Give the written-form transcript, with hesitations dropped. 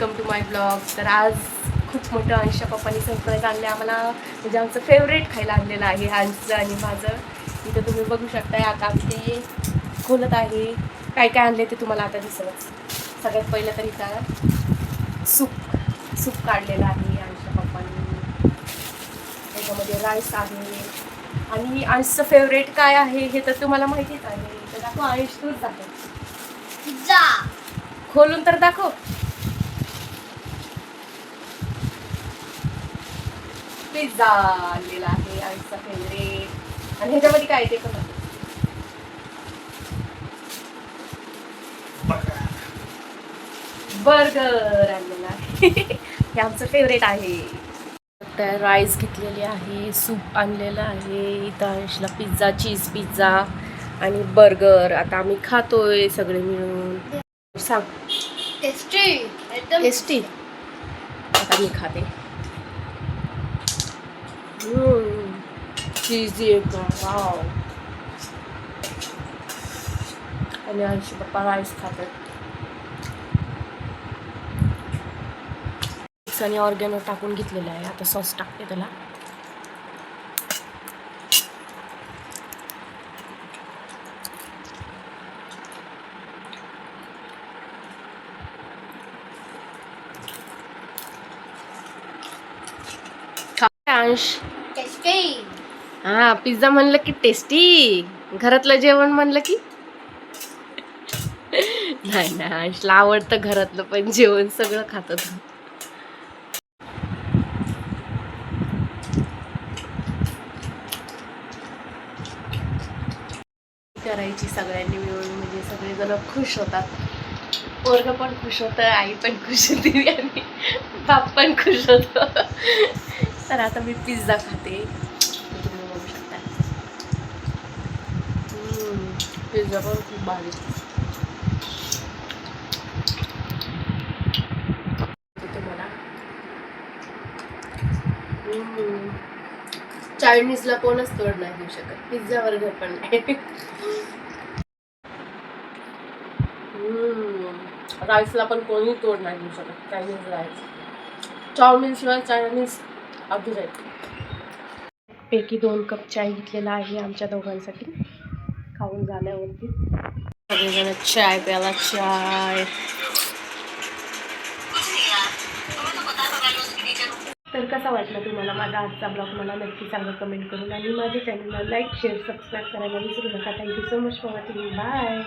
Welcome to my blog. तर आज खूप मोठं अंशा पप्पांनी सरप्राईज आणले आम्हाला, म्हणजे आमचं फेवरेट खायला आणलेलं आहे अंशचं आणि माझं. इथं तुम्ही बघू शकताय. आता आमचे खोलत आहे. काय काय आणले ते तुम्हाला आता दिसलंच. सगळ्यात पहिलं तरी काय सूप काढलेलं आहे अंशा पप्पांनी. त्याच्यामध्ये राईस आहे आणि अंशचं फेवरेट काय आहे हे तर तुम्हाला माहितीच आहे. तर दाखव अंश, तूच दाखव. पिझ्झा खोलून तर दाखव. पिझ्झा आणलेला आहे आईचा फेवरेट. आणि ह्याच्यामध्ये काय ते पण बर्गर आणलेला आहे. हे आमचं फेवरेट आहे. तर राईस घेतलेली आहे, सूप आणलेलं आहे, इथं अंशला पिझ्झा, चीज पिझ्झा आणि बर्गर. आता आम्ही खातोय सगळे मिळून. सांग. टेस्टी एकदम टेस्टी. आता मी खाते. चीजी एकदम वाव. आणि अंश पप्पा राईस खातात. आणि ऑर्गॅनो टाकून घेतलेलं आहे. आता सॉस टाकते त्याला. अंश. टेस्टी. हा, पिझ्झा म्हणलं की टेस्टी. घरातलं जेवण म्हणलं की नाही ना, अंशला आवडतं घरातलं पण जेवण, सगळं खात. करायची सगळ्यांनी मिळून, म्हणजे सगळेजण खुश होतात. पोरगं पण खुश होतं, आई पण खुश होती आणि बाप पण खुश होतो. तर आता मी पिझ्झा खाते. तुम्ही बघू शकता. पिझ्झा पण खूप भारी. तुम्हाला चायनीजला कोणच तोड नाही देऊ शकत, पिझ्झा बर्गर पण नाही. राईसला पण कोणी तोड नाही देऊ शकत. चायनीज राईस, चाऊमिन शिवाय चायनीज अगदी जाईल. पैकी 2 कप चाय घेतलेला आहे आमच्या दोघांसाठी. खाऊन झाल्यावरती सगळेजण चाय प्याला. चाय. तर कसा वाटला तुम्हाला माझा आजचा ब्लॉग, मला नक्की सांगा कमेंट करून. आणि माझ्या चॅनलला लाईक, शेअर, सबस्क्राईब करायला विसरू नका. Thank you so much for watching. Bye.